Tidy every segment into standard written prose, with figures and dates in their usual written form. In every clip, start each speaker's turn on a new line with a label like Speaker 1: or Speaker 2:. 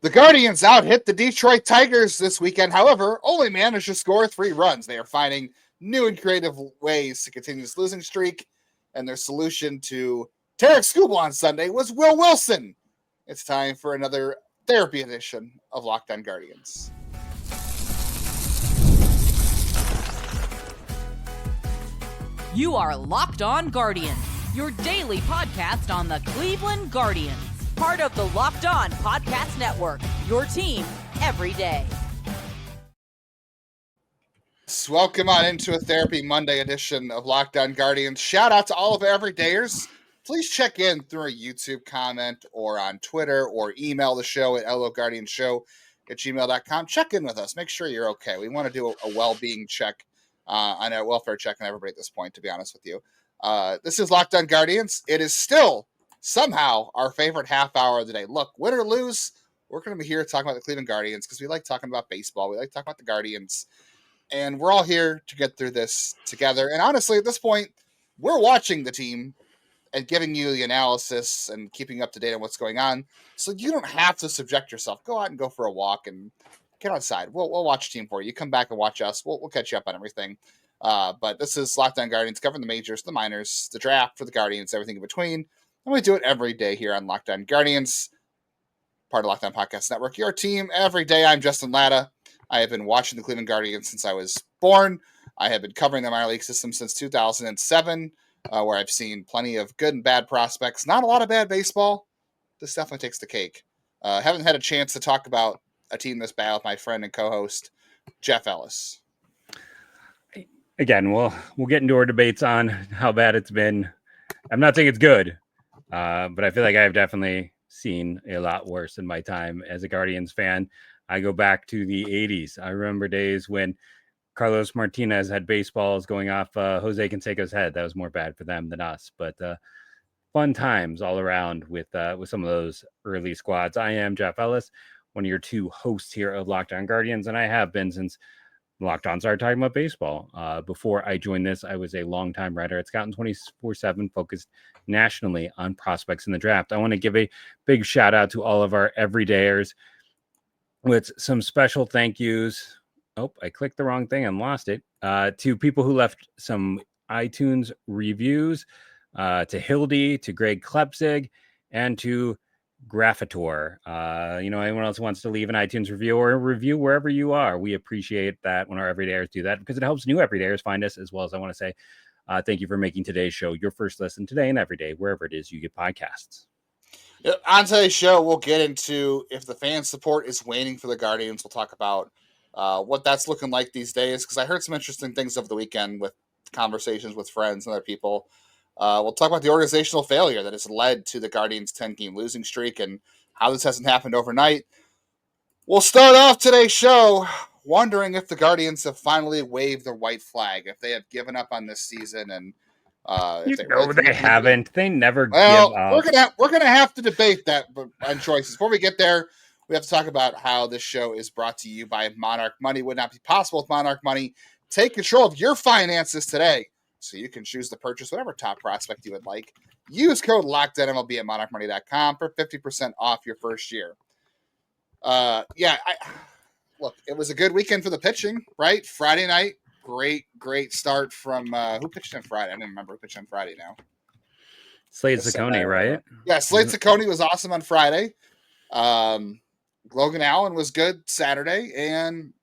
Speaker 1: The Guardians out-hit the Detroit Tigers this weekend, however, only managed to score 3 runs. They are finding new and creative ways to continue this losing streak, and their solution to Tarik Skubal on Sunday was Will Wilson. It's time for another therapy edition of Locked On Guardians.
Speaker 2: You are Locked On Guardians, your daily podcast on the Cleveland Guardians. Part of the Locked On Podcast Network, your team every day.
Speaker 1: Welcome on into a Therapy Monday edition of Locked On Guardians. Shout out to all of our everydayers. Please check in through a YouTube comment or on Twitter or email the show at loguardianshow@gmail.com. Check in with us. Make sure you're okay. We want to do a well-being check on a welfare check on everybody at this point, to be honest with you. This is Locked On Guardians. It is still somehow our favorite half hour of the day. Look, win or lose, we're going to be here talking about the Cleveland Guardians because we like talking about baseball. We like talking about the Guardians. And we're all here to get through this together. And honestly, at this point, we're watching the team and giving you the analysis and keeping up to date on what's going on. So you don't have to subject yourself. Go out and go for a walk and get outside. We'll watch the team for you. You come back and watch us. We'll catch you up on everything. But this is Locked On Guardians, covering the majors, the minors, the draft for the Guardians, everything in between. And we do it every day here on Locked On Guardians, part of Locked On Podcast Network. Your team every day. I'm Justin Lada. I have been watching the Cleveland Guardians since I was born. I have been covering the minor league system since 2007, where I've seen plenty of good and bad prospects. Not a lot of bad baseball. This definitely takes the cake. Haven't had a chance to talk about a team this bad with my friend and co-host, Jeff Ellis.
Speaker 3: Again, we'll get into our debates on how bad it's been. I'm not saying it's good, but I feel like I've definitely seen a lot worse in my time as a Guardians fan. I go back to the 80s. I remember days when Carlos Martinez had baseballs going off Jose Canseco's head. That was more bad for them than us. But fun times all around with some of those early squads. I am Jeff Ellis, one of your two hosts here of Locked On Guardians, and I have been since Locked On started talking about baseball. Before I joined this, I was a longtime writer at Scout 24/7, focused nationally on prospects in the draft. I want to give a big shout out to all of our everydayers with some special thank yous. Oh, I clicked the wrong thing and lost it. To people who left some iTunes reviews, to Hildy, to Greg Klepzig, and to Graffator. Anyone else who wants to leave an iTunes review or a review wherever you are, we appreciate that when our everydayers do that because it helps new everydayers find us, as well as I want to say thank you for making today's show your first listen today and every day, wherever it is you get podcasts.
Speaker 1: On today's show, we'll get into if the fan support is waning for the Guardians. We'll talk about what that's looking like these days, because I heard some interesting things over the weekend with conversations with friends and other people. We'll talk about the organizational failure that has led to the Guardians' 10-game losing streak and how this hasn't happened overnight. We'll start off today's show wondering if the Guardians have finally waved their white flag, if they have given up on this season, and
Speaker 3: they haven't. They never give up.
Speaker 1: We're gonna have to debate that on choices. Before we get there, we have to talk about how this show is brought to you by Monarch Money. Would not be possible with Monarch Money. Take control of your finances today, so you can choose to purchase whatever top prospect you would like. Use code LOCKEDONMLB at monarchmoney.com for 50% off your first year. Look, it was a good weekend for the pitching, right? Friday night, great start from who pitched on Friday? I don't remember who pitched on Friday now.
Speaker 3: Slade Ciccone, right?
Speaker 1: Yeah, Slade Ciccone was awesome on Friday. Logan Allen was good Saturday, and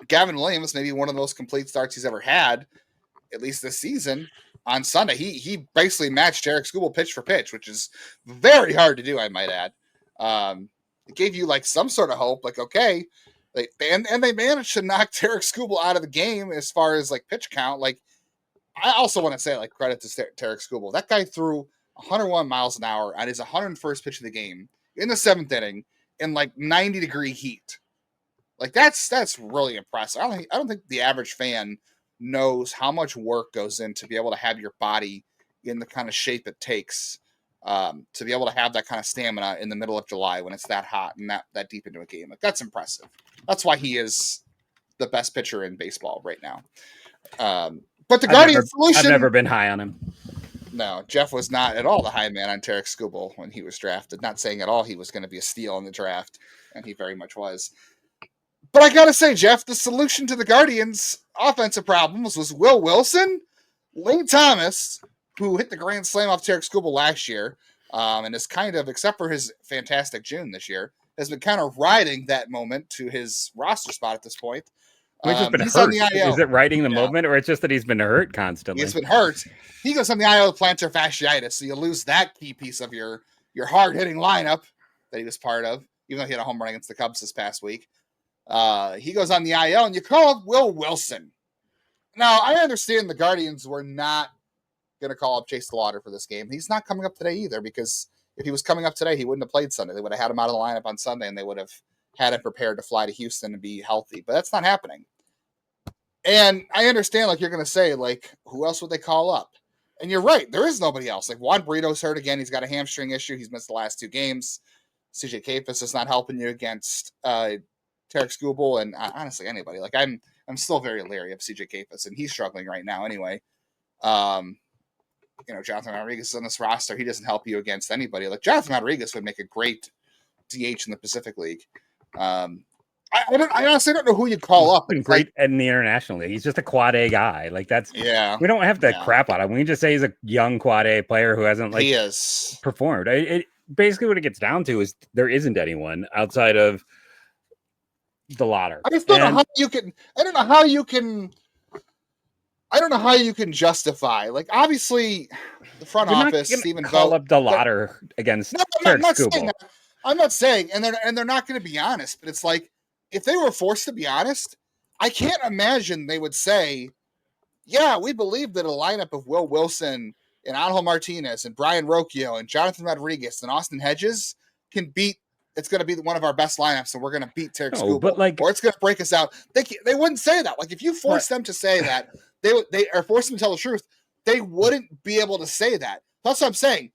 Speaker 1: Gavin Williams, maybe one of the most complete starts he's ever had, at least this season, on Sunday. He basically matched Tarik Skubal pitch for pitch, which is very hard to do, I might add. It gave you like some sort of hope, like, okay, and they managed to knock Tarik Skubal out of the game as far as like pitch count. Like, I also want to say, like, credit to Tarik Skubal. That guy threw 101 miles an hour on his 101st pitch of the game in the 7th inning in like 90-degree heat. Like, that's really impressive. I don't think the average fan knows how much work goes in to be able to have your body in the kind of shape it takes to be able to have that kind of stamina in the middle of July when it's that hot and that deep into a game. Like, that's impressive. That's why he is the best pitcher in baseball right now. But the Guardian solution...
Speaker 3: I've never been high on him.
Speaker 1: No, Jeff was not at all the high man on Tarik Skubal when he was drafted. Not saying at all he was going to be a steal in the draft, and he very much was. But I got to say, Jeff, the solution to the Guardians' offensive problems was Will Wilson, Lane Thomas, who hit the grand slam off Tarik Skubal last year, and is kind of, except for his fantastic June this year, has been kind of riding that moment to his roster spot at this point.
Speaker 3: He's just been
Speaker 1: he's
Speaker 3: hurt.
Speaker 1: On the IL.
Speaker 3: Is it riding the moment, or it's just that he's been hurt constantly?
Speaker 1: He's been hurt. He goes on the IL with plantar fasciitis, so you lose that key piece of your hard-hitting lineup that he was part of, even though he had a home run against the Cubs this past week. He goes on the IL, and you call up Will Wilson. Now, I understand the Guardians were not going to call up Chase Slaughter for this game. He's not coming up today either, because if he was coming up today, he wouldn't have played Sunday. They would have had him out of the lineup on Sunday, and they would have had him prepared to fly to Houston and be healthy. But that's not happening. And I understand, like, you're going to say, like, who else would they call up? And you're right. There is nobody else. Like, Juan Burrito's hurt again. He's got a hamstring issue. He's missed the last 2 games. CJ Kapus is not helping you against Tarik Skubal, and honestly, anybody. Like, I'm still very leery of CJ Kapus, and he's struggling right now anyway. Jonathan Rodriguez is on this roster. He doesn't help you against anybody. Like, Jonathan Rodriguez would make a great DH in the Pacific League. I honestly don't know who you'd call up.
Speaker 3: Been great in the International League. He's just a quad A guy. Like, that's we don't have to crap on him. We can just say he's a young quad A player who hasn't performed. It basically what it gets down to is there isn't anyone outside of the Lauder.
Speaker 1: I just don't know how you can. I don't know how you can justify. Like, obviously, the front office, Stephen
Speaker 3: call up the Lauder against Tarik Skubal.
Speaker 1: I'm not saying, and they're not going to be honest. But it's like, if they were forced to be honest, I can't imagine they would say, "Yeah, we believe that a lineup of Will Wilson and Angel Martinez and Brian Rocchio and Jonathan Rodriguez and Austin Hedges can beat. It's going to be one of our best lineups, and we're going to beat Tarik Skubal, or it's going to break us out." They wouldn't say that. Like, if you force them to say that, they are forced them to tell the truth. They wouldn't be able to say that. That's what I'm saying.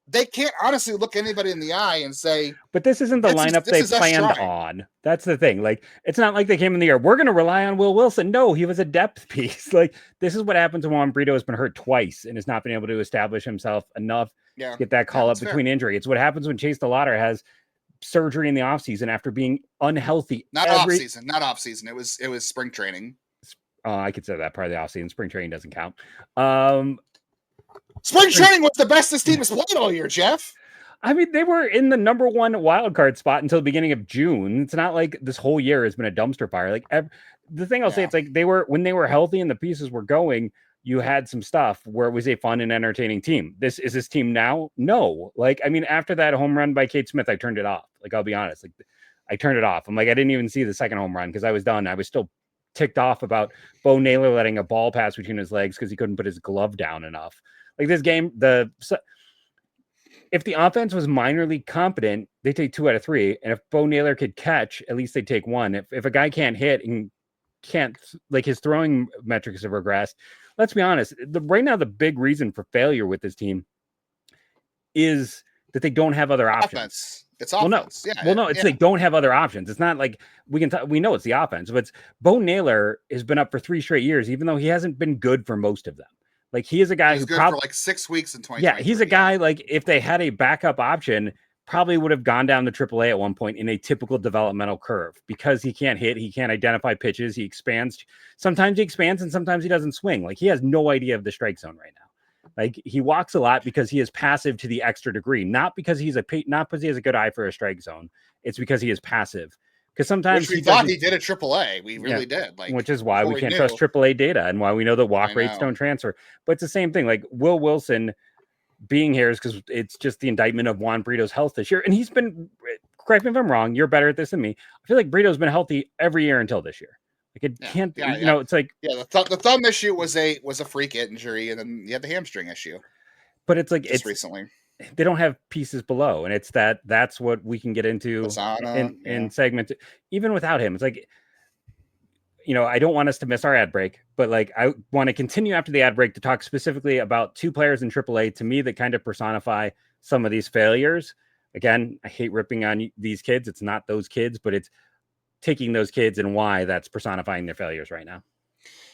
Speaker 1: They can't honestly look anybody in the eye and say,
Speaker 3: but this isn't the lineup they planned on. That's the thing. Like, it's not like they came in the year, we're going to rely on Will Wilson. No, he was a depth piece. Like, this is what happens when Juan Burrito has been hurt twice and has not been able to establish himself enough to get that call up between injury. It's what happens when Chase Laughter has surgery in the offseason after being unhealthy.
Speaker 1: Not offseason. It was spring training.
Speaker 3: I could say that part of the offseason. Spring training doesn't count.
Speaker 1: Spring training was the best this team has played all year, Jeff.
Speaker 3: I mean, they were in the number 1 wild card spot until the beginning of June. It's not like this whole year has been a dumpster fire. Like, the thing I'll say, it's like when they were healthy and the pieces were going, you had some stuff where it was a fun and entertaining team. Is this team now? No. Like, I mean, after that home run by Kate Smith, I turned it off. Like, I'll be honest. Like, I turned it off. I'm like, I didn't even see the second home run because I was done. I was still ticked off about Bo Naylor letting a ball pass between his legs because he couldn't put his glove down enough. Like, this game, if the offense was minorly competent, they take 2 out of 3. And if Bo Naylor could catch, at least they take 1. If a guy can't hit and can't, like, his throwing metrics have regressed. Let's be honest. Right now, the big reason for failure with this team is that they don't have other options.
Speaker 1: It's offense.
Speaker 3: They don't have other options. It's not like we know it's the offense, but Bo Naylor has been up for 3 straight years, even though he hasn't been good for most of them. Like, he is a guy who
Speaker 1: good for like 6 weeks in 2020.
Speaker 3: Yeah, he's a guy, like, if they had a backup option, probably would have gone down to AAA at one point in a typical developmental curve because he can't hit, he can't identify pitches, he expands. Sometimes he expands and sometimes he doesn't swing. Like, he has no idea of the strike zone right now. Like, he walks a lot because he is passive to the extra degree, not because he has a good eye for a strike zone. It's because he is passive. Because sometimes
Speaker 1: we thought he did at AAA. We really did. Like,
Speaker 3: which is why we can't trust AAA data and why we know that walk rates don't transfer. But it's the same thing. Like, Will Wilson being here is because it's just the indictment of Juan Burrito's health this year. And he's been, correct me if I'm wrong, you're better at this than me. I feel like Burrito's been healthy every year until this year. Like, it can't, it's like.
Speaker 1: Yeah, the thumb issue was a freak injury, and then you had the hamstring issue.
Speaker 3: But it's like,
Speaker 1: it's recently.
Speaker 3: They don't have pieces below, and it's that's what we can get into in segment. Even without him, it's like, I don't want us to miss our ad break, but like, I want to continue after the ad break to talk specifically about 2 players in AAA to me that kind of personify some of these failures. Again, I hate ripping on these kids. It's not those kids, but it's taking those kids and why that's personifying their failures right now.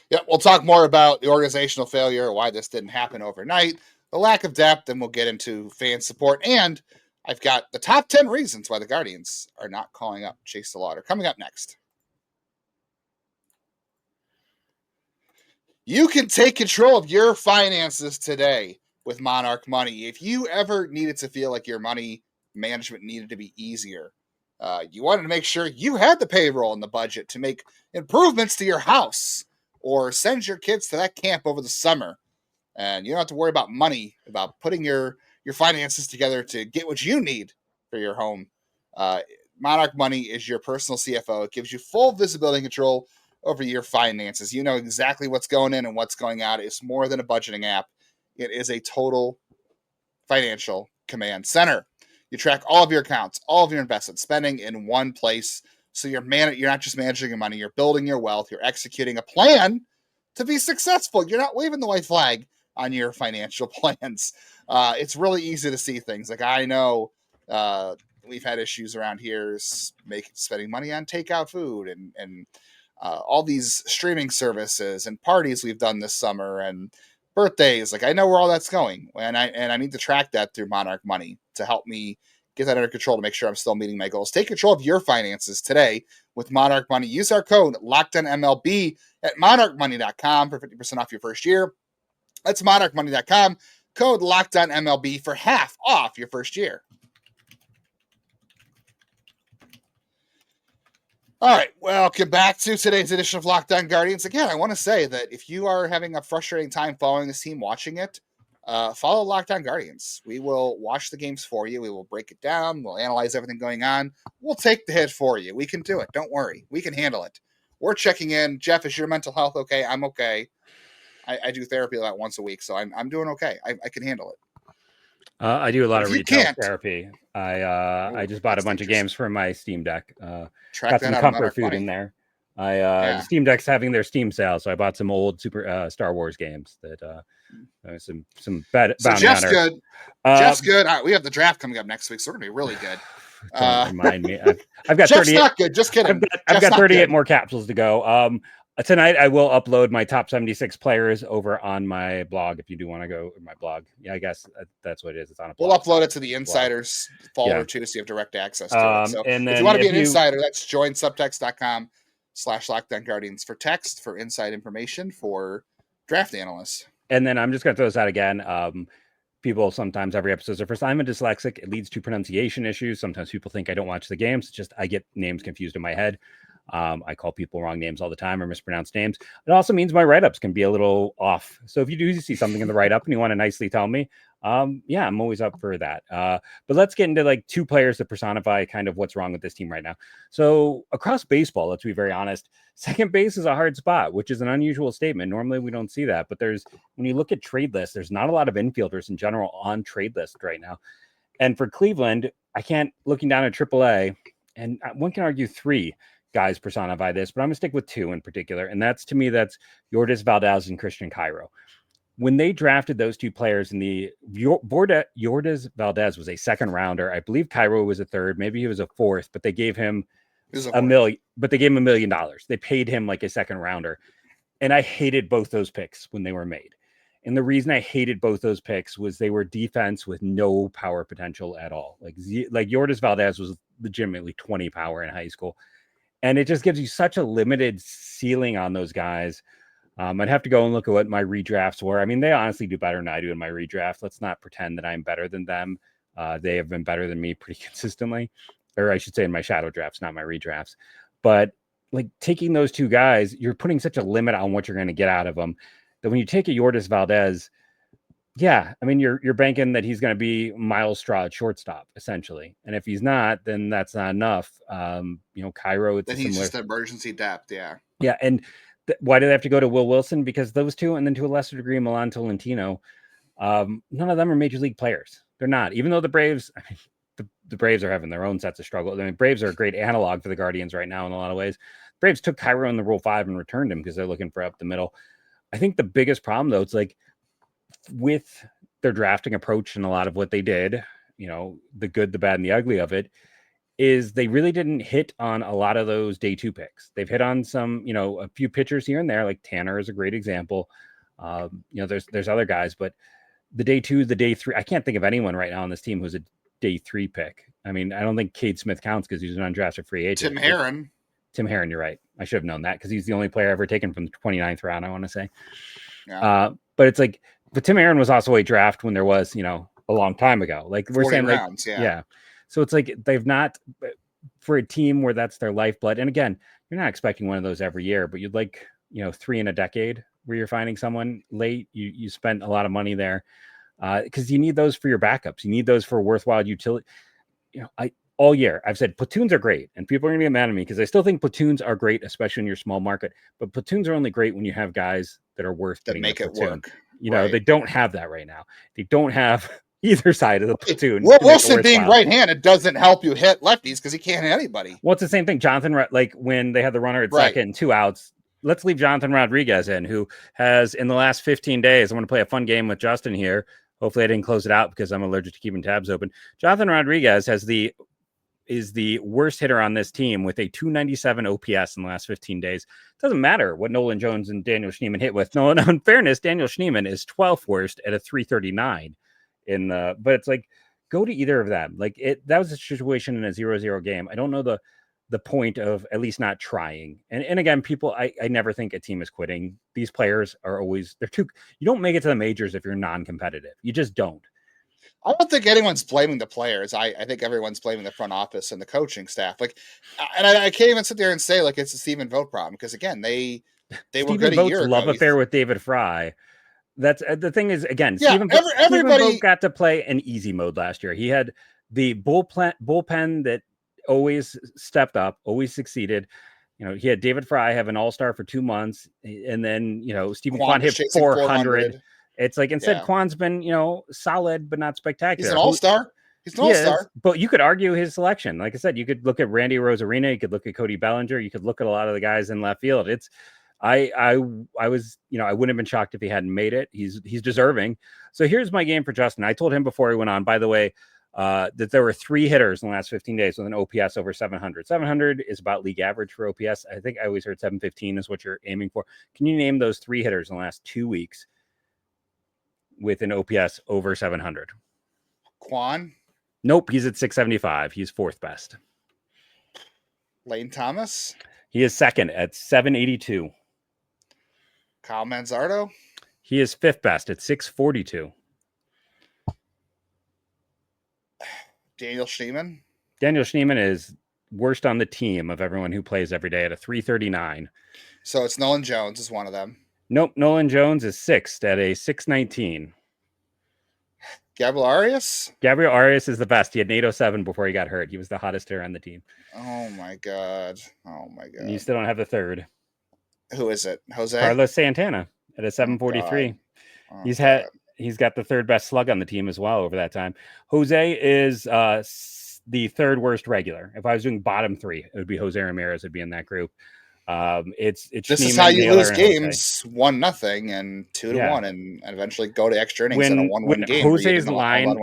Speaker 1: Yeah, we'll talk more about the organizational failure, why this didn't happen overnight. the lack of depth, and we'll get into fan support. And I've got the top 10 reasons why the Guardians are not calling up Chase the Lauder coming up next. You can take control of your finances today with Monarch Money. If you ever needed to feel like your money management needed to be easier, you wanted to make sure you had the payroll and the budget to make improvements to your house or send your kids to that camp over the summer, and you don't have to worry about money, about putting your finances together to get what you need for your home. Monarch Money is your personal CFO. It gives you full visibility and control over your finances. You know exactly what's going in and what's going out. It's more than a budgeting app. It is a total financial command center. You track all of your accounts, all of your investment spending in one place. So you're not just managing your money, you're building your wealth, you're executing a plan to be successful. You're not waving the white flag on your financial plans. It's really easy to see things. Like, I know we've had issues around here spending money on takeout food and all these streaming services and parties we've done this summer and birthdays. Like, I know where all that's going, and I need to track that through Monarch Money to help me get that under control to make sure I'm still meeting my goals. Take control of your finances today with Monarch Money. Use our code LOCKEDONMLB at monarchmoney.com for 50% off your first year. That's monarchmoney.com. Code LOCKEDONMLB for half off your first year. All right, welcome back to today's edition of Locked On Guardians. Again, I want to say that if you are having a frustrating time following this team, watching it, follow Locked On Guardians. We will watch the games for you. We will break it down. We'll analyze everything going on. We'll take the hit for you. We can do it. Don't worry. We can handle it. We're checking in. Jeff, is your mental health okay? I'm okay. I do therapy about once a week, so I'm doing okay. I can handle it.
Speaker 3: I do a lot of retail therapy. I just bought a bunch of games for my Steam Deck. Got some comfort food in there. The Steam Deck's having their Steam sale, so I bought some old Super Star Wars games that some bad.
Speaker 1: So Jeff's good. Jeff's good. We have the draft coming up next week, so we're gonna be really good.
Speaker 3: Don't remind me. I've got
Speaker 1: Jeff's 38. Not good. Just kidding.
Speaker 3: I've got 38 more capsules to go. Tonight I will upload my top 76 players over on my blog. If you do want to go my blog, yeah, I guess that's what it is. It's on a blog.
Speaker 1: We'll upload it to the insiders folder too, so you have direct access to it. So and then if you want to be an insider, that's joinsubtext.com/LockedOnGuardians for text, for inside information, for draft analysts.
Speaker 3: And then I'm just going to throw this out again. People sometimes, every episode is their first time. I'm a dyslexic. It leads to pronunciation issues. Sometimes people think I don't watch the games. It's just I get names confused in my head. I call people wrong names all the time or mispronounce names. It also means my write-ups can be a little off. So if you do see something in the write-up and you want to nicely tell me, yeah, I'm always up for that. But let's get into like two players that personify kind of what's wrong with this team right now. So across baseball, let's be very honest, second base is a hard spot, which is an unusual statement. Normally we don't see that, but when you look at trade lists, there's not a lot of infielders in general on trade list right now. And for Cleveland, looking down at AAA, and one can argue three guys personify this, but I'm gonna stick with two in particular, and that's Yourdis Valdez and Christian Cairo. When they drafted those two players Yourdis Valdez was a second rounder. I believe Cairo was a third, maybe he was a fourth, but they gave him $1 million. But they gave him $1 million. They paid him like a second rounder, and I hated both those picks when they were made. And the reason I hated both those picks was they were defense with no power potential at all. Like Yourdis Valdez was legitimately 20 power in high school. And it just gives you such a limited ceiling on those guys. I'd have to go and look at what my redrafts were. I mean, they honestly do better than I do in my redraft. Let's not pretend that I'm better than them. They have been better than me pretty consistently. Or I should say in my shadow drafts, not my redrafts. But like taking those two guys, you're putting such a limit on what you're going to get out of them that when you take a Yourdis Valdez, yeah, I mean, you're banking that he's going to be Miles Straw at shortstop, essentially. And if he's not, then that's not enough. Cairo, it's
Speaker 1: then he's just emergency depth, yeah.
Speaker 3: Yeah, and why do they have to go to Will Wilson? Because those two, and then to a lesser degree, Milan Tolentino, none of them are major league players. They're not. Even though the Braves, the Braves are having their own sets of struggle. I mean, Braves are a great analog for the Guardians right now in a lot of ways. Braves took Cairo in the Rule 5 and returned him because they're looking for up the middle. I think the biggest problem, though, it's like, with their drafting approach and a lot of what they did, the good, the bad, and the ugly of it, is they really didn't hit on a lot of those day two picks. They've hit on some, a few pitchers here and there, like Tanner is a great example. There's other guys, but the day 2, the day 3. I can't think of anyone right now on this team who's a day 3 pick. I mean, I don't think Cade Smith counts because he's an undrafted free agent. Tim Herron, you're right. I should have known that because he's the only player ever taken from the 29th round, I want to say.
Speaker 1: Yeah.
Speaker 3: But it's like, but Tim Herron was also a draft when there was, a long time ago. Like we're saying,
Speaker 1: rounds,
Speaker 3: yeah. So it's like they've not, for a team where that's their lifeblood. And again, you're not expecting one of those every year, but you'd like, 3 in a decade where you're finding someone late. You spent a lot of money there because you need those for your backups. You need those for worthwhile utility. All year I've said platoons are great, and people are going to get mad at me because I still think platoons are great, especially in your small market. But platoons are only great when you have guys that are worth
Speaker 1: that make it work.
Speaker 3: They don't have that right now. They don't have either side of the platoon.
Speaker 1: Wilson being right-handed doesn't help you hit lefties because he can't hit anybody.
Speaker 3: Well, it's the same thing. Jonathan, like when they had the runner at second and 2 outs, let's leave Jonathan Rodriguez in, who has in the last 15 days. I want to play a fun game with Justin here. Hopefully, I didn't close it out because I'm allergic to keeping tabs open. Jonathan Rodriguez is the worst hitter on this team with a 297 OPS in the last 15 days. It doesn't matter what Nolan Jones and Daniel Schneemann hit with. No, in fairness, Daniel Schneemann is 12th worst at a 339 but it's like, go to either of them. Like that was a situation in a 0-0 game. I don't know the point of at least not trying. And again, people, I never think a team is quitting. These players are always, you don't make it to the majors if you're non-competitive. You just don't.
Speaker 1: I don't think anyone's blaming the players. I think everyone's blaming the front office and the coaching staff. Like, and I can't even sit there and say like it's a Stephen Vogt problem because again, they were good a year ago.
Speaker 3: Love affair with David Fry. That's the thing is, again, Stephen
Speaker 1: everybody
Speaker 3: Vogt got to play an easy mode last year. He had the bullpen that always stepped up, always succeeded. He had David Fry have an all-star for 2 months, and then Stephen Kwan hit 400. It's like instead Kwan's been solid but not spectacular.
Speaker 1: He's an all-star. He's an all-star.
Speaker 3: But you could argue his selection. Like I said, you could look at Randy Rosarina, you could look at Cody Bellinger, you could look at a lot of the guys in left field. It's I was, I wouldn't have been shocked if he hadn't made it. He's deserving. So here's my game for Justin. I told him before he went on, by the way, that there were 3 hitters in the last 15 days with an OPS over 700. 700 is about league average for OPS. I think I always heard 715 is what you're aiming for. Can you name those 3 hitters in the last 2 weeks with an OPS over 700?
Speaker 1: Kwan?
Speaker 3: Nope, he's at 675. He's 4th best.
Speaker 1: Lane Thomas?
Speaker 3: He is 2nd at 782.
Speaker 1: Kyle Manzardo?
Speaker 3: He is 5th best at 642.
Speaker 1: Daniel Schneemann?
Speaker 3: Daniel Schneemann is worst on the team of everyone who plays every day at a 339.
Speaker 1: So it's Nolan Jones is one of them.
Speaker 3: Nope, Nolan Jones is 6th at a 619.
Speaker 1: Gabriel Arias?
Speaker 3: Gabriel Arias is the best. He had an 807 before he got hurt. He was the hottest hitter on the team.
Speaker 1: Oh my god.
Speaker 3: And you still don't have the 3rd.
Speaker 1: Who is it? Jose?
Speaker 3: Carlos Santana at a 743. He's got the 3rd best slug on the team as well over that time. Jose is the 3rd worst regular. If I was doing bottom 3, it would be Jose Ramirez would be in that group. It's
Speaker 1: this is how you lose games 1-0 and 2-1 and eventually go to extra innings in a 1-1 game.
Speaker 3: Jose's line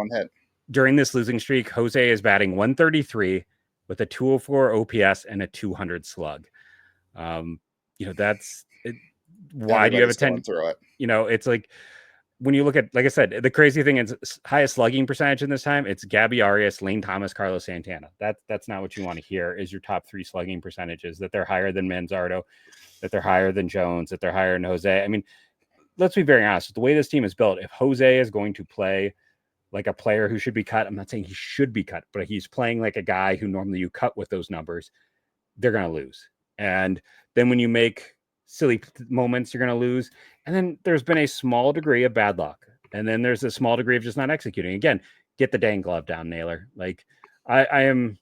Speaker 3: during this losing streak, Jose is batting 133 with a 204 OPS and a 200 slug. That's it. Why do you have a 10
Speaker 1: through it?
Speaker 3: It's like when you look at, like I said, the crazy thing is highest slugging percentage in this time. It's Gabby Arias, Lane Thomas, Carlos Santana. That's not what you want to hear is your top 3 slugging percentages, that they're higher than Manzardo, that they're higher than Jones, that they're higher than Jose. I mean, let's be very honest. The way this team is built, if Jose is going to play like a player who should be cut, I'm not saying he should be cut, but he's playing like a guy who normally you cut with those numbers, they're going to lose. And then when you make silly moments, you're going to lose. And then there's been a small degree of bad luck. And then there's a small degree of just not executing. Again, get the dang glove down, Naylor. Like I am.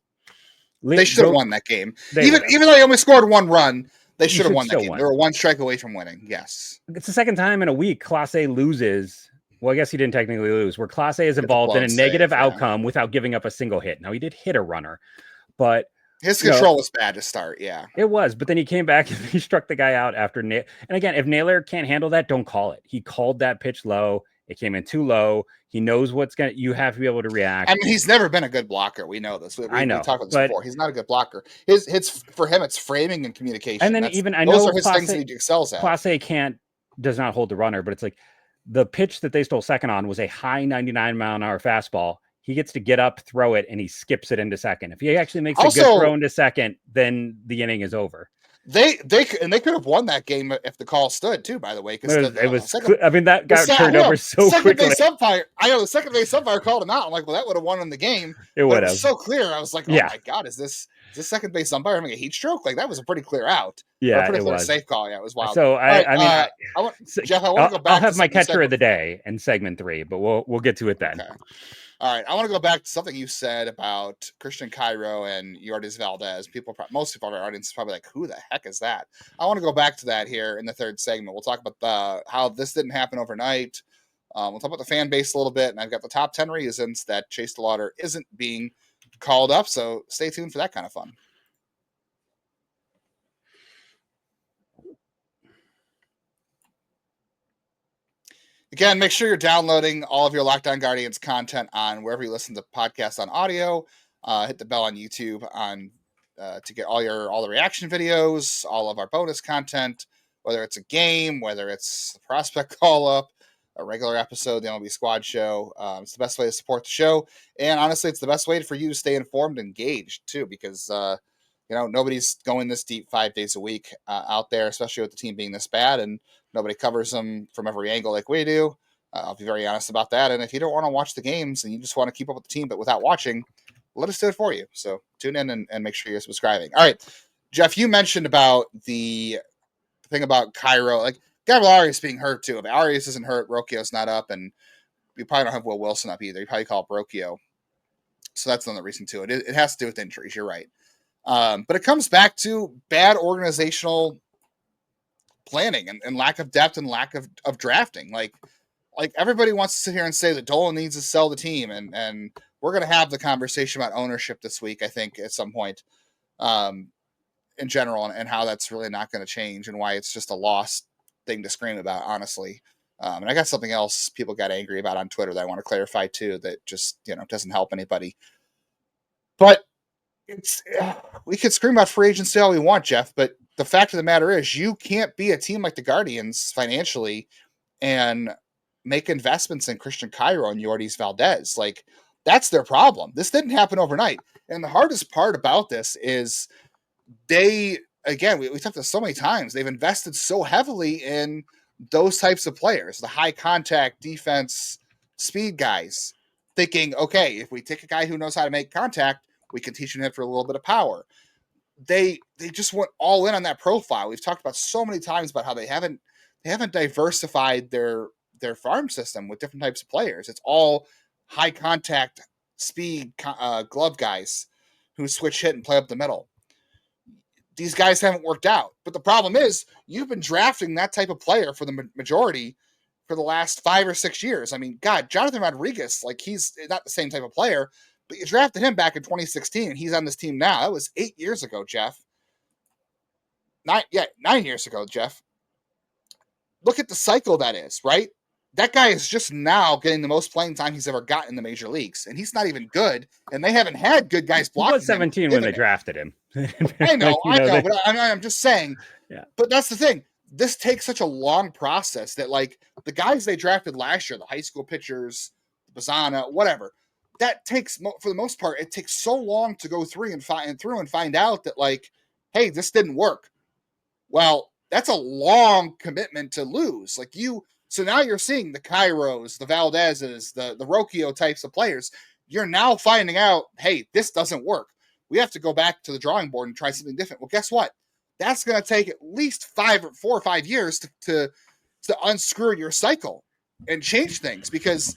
Speaker 1: They should have won that game. Even though they only scored 1 run, they should have won that game. They were 1 strike away from winning. Yes.
Speaker 3: It's the 2nd time in a week Clase loses. Well, I guess he didn't technically lose, where Clase is involved in a negative outcome without giving up a single hit. Now, he did hit a runner, but
Speaker 1: his control was bad to start. Yeah,
Speaker 3: it was. But then he came back and he struck the guy out after. And again, if Naylor can't handle that, don't call it. He called that pitch low. It came in too low. He knows you have to be able to react.
Speaker 1: I mean, he's never been a good blocker. We know this.
Speaker 3: I know.
Speaker 1: We talked about this before. He's not a good blocker. For him, it's framing and communication.
Speaker 3: And then
Speaker 1: I know
Speaker 3: those are
Speaker 1: his things that he excels at.
Speaker 3: Clase does not hold the runner, but it's like the pitch that they stole second on was a high 99-mile-an-hour fastball. He gets to get up, throw it, and he skips it into second. If he actually makes a good throw into second, then the inning is over.
Speaker 1: They could have won that game if the call stood too. By the way, because
Speaker 3: that got turned over so quickly.
Speaker 1: The second base umpire called him out. I'm like, well, that would have won in the game. It would have. It was so clear. I was like, oh my god, is this second base umpire having a heat stroke? Like that was a pretty clear out.
Speaker 3: Yeah,
Speaker 1: it was. Safe call. Yeah, it was wild.
Speaker 3: So
Speaker 1: Jeff, I want to go back.
Speaker 3: I'll have my catcher of the day in segment 3, but we'll get to it then.
Speaker 1: Okay. All right, I want to go back to something you said about Christian Cairo and Yourdis Valdez. Most people in our audience is probably like, who the heck is that? I want to go back to that here in the third segment. We'll talk about how this didn't happen overnight. We'll talk about the fan base a little bit, and I've got the top 10 reasons that Chase DeLauder isn't being called up, so stay tuned for that kind of fun. Again, make sure you're downloading all of your Locked On Guardians content on wherever you listen to podcasts on audio. Hit the bell on YouTube to get all the reaction videos, all of our bonus content, whether it's a game, whether it's the prospect call up, a regular episode, the MLB Squad show. It's the best way to support the show, and honestly, it's the best way for you to stay informed and engaged too, because nobody's going this deep 5 days a week out there, especially with the team being this bad, and nobody covers them from every angle like we do. I'll be very honest about that. And if you don't want to watch the games and you just want to keep up with the team, but without watching, let us do it for you. So tune in and make sure you're subscribing. All right, Jeff, you mentioned about the thing about Cairo. Like, Gabriel Arias being hurt too. If Arias isn't hurt, Rocchio's not up, and you probably don't have Will Wilson up either. You probably call up Rocchio. So that's another reason too. It has to do with injuries. You're right. But it comes back to bad organizational planning and lack of depth and lack of drafting. Like everybody wants to sit here and say that Dolan needs to sell the team, and we're going to have the conversation about ownership this week, I think, at some point, in general, and how that's really not going to change, and why it's just a lost thing to scream about, honestly. And I got something else people got angry about on Twitter that I want to clarify too, that just doesn't help anybody. But we could scream about free agency all we want, Jeff, but the fact of the matter is you can't be a team like the Guardians financially and make investments in Christian Cairo and Yourdis Valdez. Like, that's their problem. This didn't happen overnight. And the hardest part about this is we talked this so many times, they've invested so heavily in those types of players, the high contact defense speed guys, thinking, okay, if we take a guy who knows how to make contact, we can teach him for a little bit of power. They just went all in on that profile. We've talked about so many times about how they haven't diversified their farm system with different types of players. It's all high contact, speed, glove guys who switch hit and play up the middle. These guys haven't worked out. But the problem is you've been drafting that type of player for the majority for the last 5 or 6 years. I mean, God, Jonathan Rodriguez, like, he's not the same type of player, but you drafted him back in 2016, and he's on this team now. That was 8 years ago, Jeff. 9 years ago, Jeff. Look at the cycle that is, right? That guy is just now getting the most playing time he's ever gotten in the major leagues, and he's not even good, and they haven't had good guys blocking him.
Speaker 3: He was 17 when they drafted him.
Speaker 1: I know, but I'm just saying. Yeah. But that's the thing. This takes such a long process that, like, the guys they drafted last year, the high school pitchers, Bazana, whatever, that takes, for the most part, it takes so long to go through and find out that, like, hey, this didn't work. Well, that's a long commitment to lose. So now you're seeing the Cairos, the Valdezes, the Rocchio types of players. You're now finding out, hey, this doesn't work. We have to go back to the drawing board and try something different. Well, guess what? That's going to take at least 4 or 5 years to unscrew your cycle and change things, because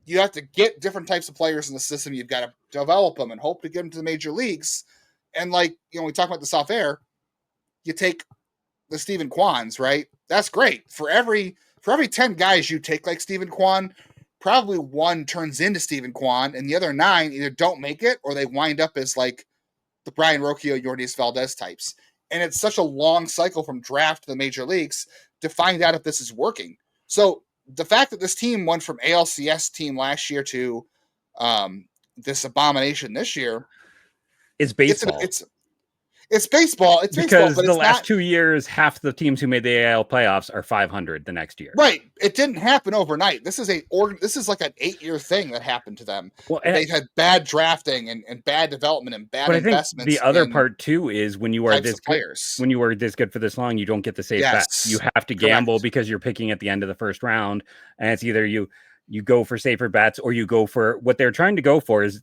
Speaker 1: you have to get different types of players in the system. You've got to develop them and hope to get them to the major leagues. And we talk about this off air. You take the Stephen Kwans, right? That's great. For every 10 guys you take like Stephen Kwan, probably one turns into Stephen Kwan, and the other 9 either don't make it or they wind up as like the Brian Rocchio, Yourdis Valdez types. And it's such a long cycle from draft to the major leagues to find out if this is working. So the fact that this team went from ALCS team last year to this abomination this year,
Speaker 3: it's baseball.
Speaker 1: It's baseball. It's baseball,
Speaker 3: Because
Speaker 1: but
Speaker 3: the
Speaker 1: it's
Speaker 3: last
Speaker 1: not
Speaker 3: 2 years, half the teams who made the AL playoffs are 500 the next year.
Speaker 1: right. It didn't happen overnight. This is like an 8-year thing that happened to them.
Speaker 3: Well,
Speaker 1: They had bad drafting and bad development and bad
Speaker 3: but I think
Speaker 1: investments
Speaker 3: the other
Speaker 1: in
Speaker 3: part too is when you are
Speaker 1: types
Speaker 3: this
Speaker 1: of
Speaker 3: good,
Speaker 1: players.
Speaker 3: when you are this good for this long, you don't get the safe bet.
Speaker 1: Yes,
Speaker 3: You have to gamble
Speaker 1: correct.
Speaker 3: because you're picking at the end of the first round, and it's either you go for safer bets or you go for what they're trying to go for is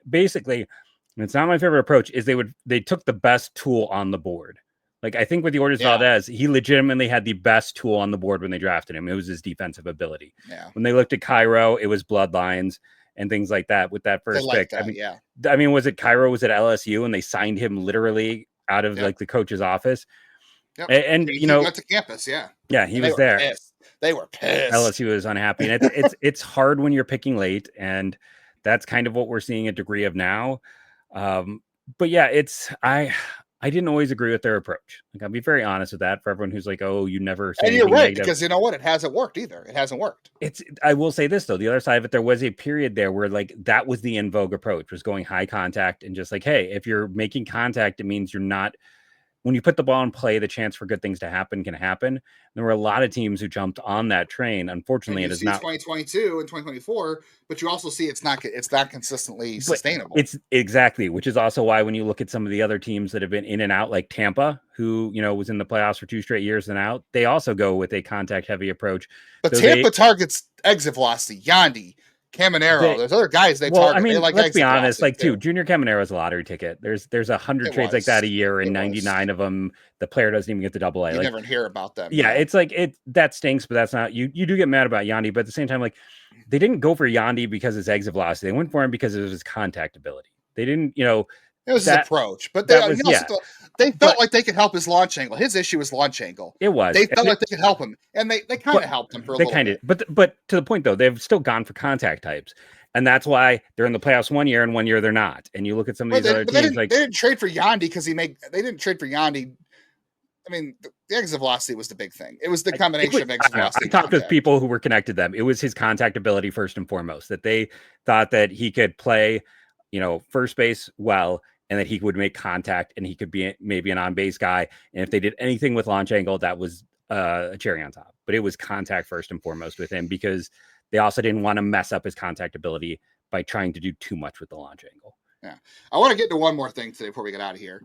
Speaker 3: basically, it's not my favorite approach, is they took the best tool on the board. Like I think with Yoris
Speaker 1: Yeah.
Speaker 3: Valdez, he legitimately had the best tool on the board when they drafted him. It was his defensive ability.
Speaker 1: Yeah.
Speaker 3: When they looked at Cairo, it was bloodlines and things like that with that first pick.
Speaker 1: That,
Speaker 3: I mean, was it Cairo was at LSU and they signed him literally out of like the coach's office?
Speaker 1: Yep.
Speaker 3: And
Speaker 1: he
Speaker 3: you know,
Speaker 1: went to campus. Yeah,
Speaker 3: he was there.
Speaker 1: Pissed. They were pissed.
Speaker 3: LSU was unhappy, and it's hard when you're picking late, and that's kind of what we're seeing a degree of now. But yeah, I didn't always agree with their approach. Like, I'll be very honest with that for everyone who's like, "Oh, you never say."
Speaker 1: And you're right,
Speaker 3: negative.
Speaker 1: because you know what? It hasn't worked either. It hasn't worked.
Speaker 3: I will say this though: the other side of it, there was a period there where like that was the in vogue approach, was going high contact and just like, hey, if you're making contact, it means you're not. When you put the ball in play, the chance for good things to happen can happen. There were a lot of teams who jumped on that train. Unfortunately, it is not
Speaker 1: 2022 and 2024, but you also see it's not consistently sustainable.
Speaker 3: It's exactly, which is also why when you look at some of the other teams that have been in and out, like Tampa, who was in the playoffs for 2 straight years and out, they also go with a contact heavy approach.
Speaker 1: But so Tampa targets exit velocity, Yandy, Caminero. There's other guys they target.
Speaker 3: I mean,
Speaker 1: let's
Speaker 3: be honest, like too. Junior Caminero's a lottery ticket. There's 100 trades like that a year, and 99 of them the player doesn't even get to double A.
Speaker 1: You never hear about them.
Speaker 3: Yeah, it's like that stinks, but that's not you. You do get mad about Yandy, but at the same time, like they didn't go for Yandy because his exit velocity. They went for him because of his contact ability. They didn't,
Speaker 1: it was his approach, but they felt like they could help his launch angle. His issue was launch angle.
Speaker 3: It was.
Speaker 1: They felt like they could help him, and they kind of helped him for a little bit.
Speaker 3: But to the point though, they've still gone for contact types, and that's why they're in the playoffs 1 year and 1 year they're not. And you look at some of these other teams,
Speaker 1: they didn't trade for Yandy because they didn't trade for Yandy. I mean, the exit velocity was the big thing. It was the combination of exit velocity.
Speaker 3: I talked with people who were connected to them. It was his contact ability first and foremost, that they thought that he could play, first base well, and that he would make contact and he could be maybe an on-base guy. And if they did anything with launch angle, that was a cherry on top. But it was contact first and foremost with him, because they also didn't want to mess up his contact ability by trying to do too much with the launch angle.
Speaker 1: Yeah. I want to get to one more thing today before we get out of here.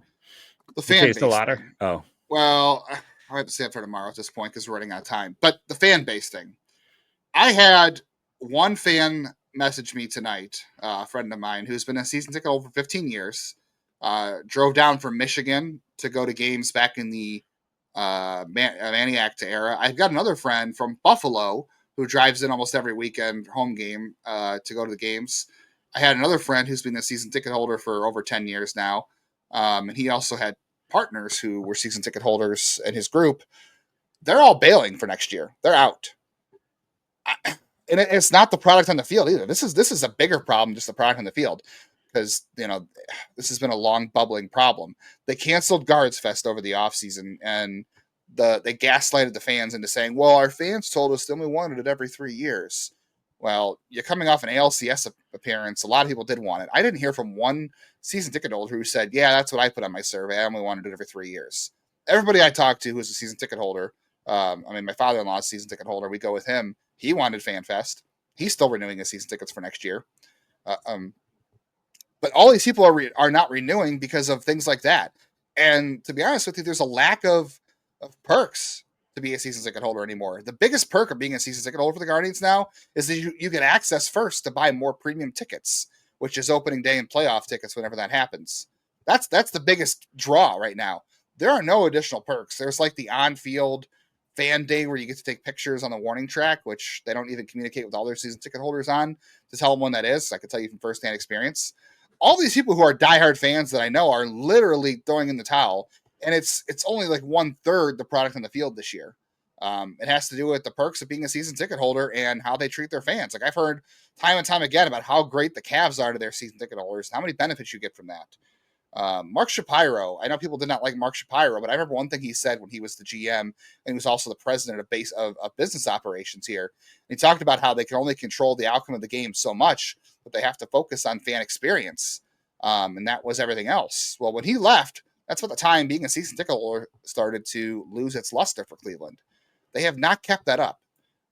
Speaker 1: The fan base.
Speaker 3: The ladder? Oh.
Speaker 1: Well, I'll have to save it for tomorrow at this point because we're running out of time. But the fan base thing. I had one fan message me tonight, a friend of mine who's been a season ticket holder for 15 years, drove down from Michigan to go to games back in the Maniac era. I've got another friend from Buffalo who drives in almost every weekend home game to go to the games. I had another friend who's been a season ticket holder for over 10 years now. And he also had partners who were season ticket holders in his group. They're all bailing for next year. They're out. And it's not the product on the field either. This is a bigger problem, just the product on the field, because this has been a long bubbling problem. They canceled Guards Fest over the offseason, and they gaslighted the fans into saying, well, our fans told us that we wanted it every 3 years. Well, you're coming off an ALCS appearance. A lot of people did want it. I didn't hear from one season ticket holder who said, yeah, that's what I put on my survey. I only wanted it every 3 years. Everybody I talked to who's a season ticket holder, my father-in-law is a season ticket holder. We go with him. He wanted FanFest. He's still renewing his season tickets for next year. But all these people are not renewing because of things like that. And to be honest with you, there's a lack of perks to be a season ticket holder anymore. The biggest perk of being a season ticket holder for the Guardians now is that you get access first to buy more premium tickets, which is opening day and playoff tickets whenever that happens. That's the biggest draw right now. There are no additional perks. There's like the on-field fan day where you get to take pictures on the warning track, which they don't even communicate with all their season ticket holders on to tell them when that is. I can tell you from firsthand experience. All these people who are diehard fans that I know are literally throwing in the towel. And it's only like 1/3 the product on the field this year. It has to do with the perks of being a season ticket holder and how they treat their fans. Like I've heard time and time again about how great the Cavs are to their season ticket holders, how many benefits you get from that. Mark Shapiro, I know people did not like Mark Shapiro, but I remember one thing he said when he was the GM and he was also the president of business operations here. And he talked about how they can only control the outcome of the game so much, but they have to focus on fan experience. And that was everything else. Well, when he left, That's what the time being a season ticket holder started to lose its luster for Cleveland. They have not kept that up.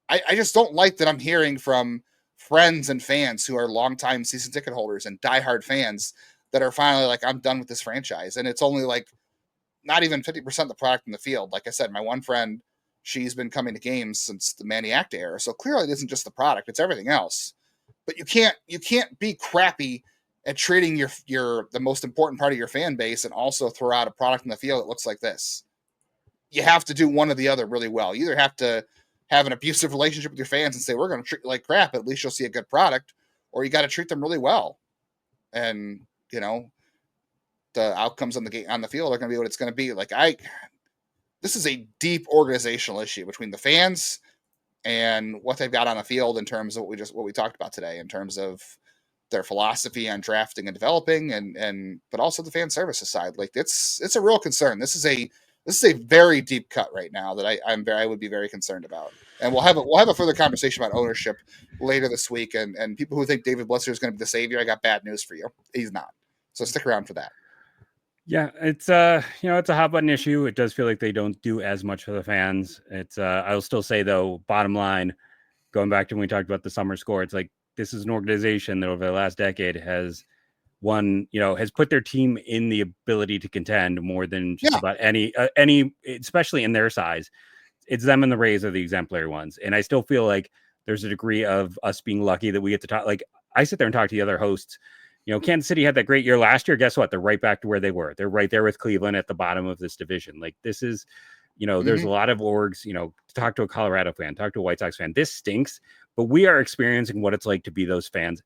Speaker 1: I just don't like that I'm hearing from friends and fans who are longtime season ticket holders and diehard fans that are finally like, I'm done with this franchise. And it's only like not even 50% of the product in the field. Like I said, my one friend, she's been coming to games since the Manny Acta era. So clearly it isn't just the product, it's everything else. But you can't be crappy at treating the most important part of your fan base and also throw out a product in the field that looks like this. You have to do one or the other really well. You either have to have an abusive relationship with your fans and say, we're going to treat you like crap, at least you'll see a good product, or you got to treat them really well. And, the outcomes on the field are going to be what it's going to be. This is a deep organizational issue between the fans and what they've got on the field in terms of what we talked about today, in terms of their philosophy on drafting and developing, but also the fan services side. Like it's a real concern. This is a very deep cut right now that I would be very concerned about. And we'll have a further conversation about ownership later this week. And people who think David Blitzer is going to be the savior, I got bad news for you. He's not. So stick around for that.
Speaker 3: Yeah, it's it's a hot button issue. It does feel like they don't do as much for the fans. It's I'll still say though, bottom line, going back to when we talked about the summer score, it's like this is an organization that over the last decade has has put their team in the ability to contend more than just about any, especially in their size. It's them and the Rays are the exemplary ones. And I still feel like there's a degree of us being lucky that we get to talk. Like I sit there and talk to the other hosts. Kansas City had that great year last year. Guess what? They're right back to where they were. They're right there with Cleveland at the bottom of this division. Like this is, there's a lot of orgs, talk to a Colorado fan, talk to a White Sox fan. This stinks, but we are experiencing what it's like to be those fans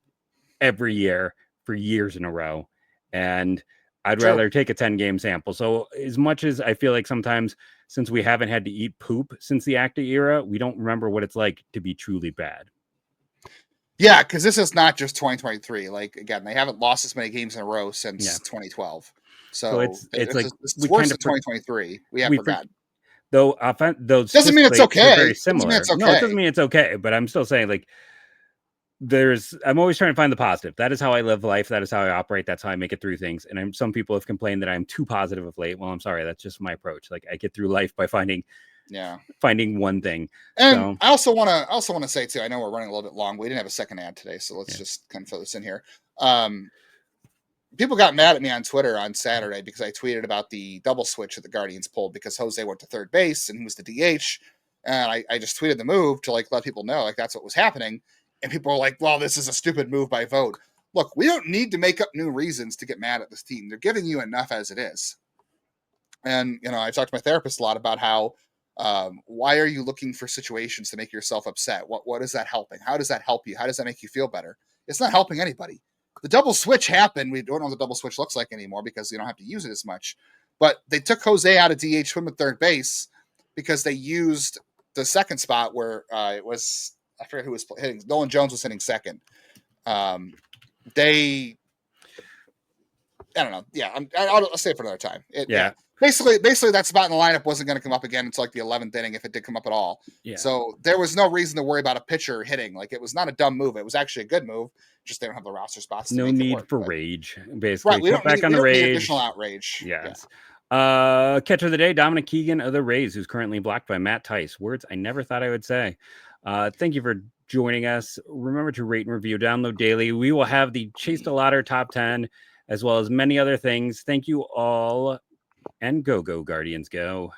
Speaker 3: every year for years in a row. And I'd rather take a 10-game sample. So as much as I feel like sometimes since we haven't had to eat poop since the Acta era, we don't remember what it's like to be truly bad.
Speaker 1: Yeah, because this is not just 2023. Like again, they haven't lost as many games in a row since 2012. So it's like it's worse than 2023. We have forgotten.
Speaker 3: Though those
Speaker 1: doesn't mean it's okay.
Speaker 3: Very similar. No, it doesn't mean it's okay. But I'm still saying like I'm always trying to find the positive. That is how I live life. That is how I operate. That's how I make it through things. And some people have complained that I'm too positive of late. Well, I'm sorry. That's just my approach. Like I get through life by finding one thing.
Speaker 1: And I also want to say too, I know we're running a little bit long. We didn't have a second ad today, so let's just kind of throw this in here. People got mad at me on Twitter on Saturday because I tweeted about the double switch that the Guardians pulled because Jose went to third base and he was the DH. And I just tweeted the move to let people know that's what was happening. And people are like, well, this is a stupid move by vote. Look, we don't need to make up new reasons to get mad at this team. They're giving you enough as it is. And, I talked to my therapist a lot about how, why are you looking for situations to make yourself upset? What is that helping? How does that help you? How does that make you feel better? It's not helping anybody. The double switch happened. We don't know what the double switch looks like anymore because you don't have to use it as much. But they took Jose out of DH, put him at third base because they used the second spot where it was, I forget who was hitting. Nolan Jones was hitting second. I don't know. Yeah, I'll say it for another time. Basically, that spot in the lineup wasn't going to come up again until like the 11th inning if it did come up at all. Yeah. So there was no reason to worry about a pitcher hitting. Like it was not a dumb move. It was actually a good move. Just they don't have the roster spots.
Speaker 3: No need for rage. Basically,
Speaker 1: right? We don't need additional outrage.
Speaker 3: Yes. Yeah. Catcher of the day, Dominic Keegan of the Rays, who's currently blocked by Matt Tice. Words I never thought I would say. Thank you for joining us. Remember to rate and review, download daily. We will have the Chase the Ladder top 10 as well as many other things. Thank you all, and go Guardians, go.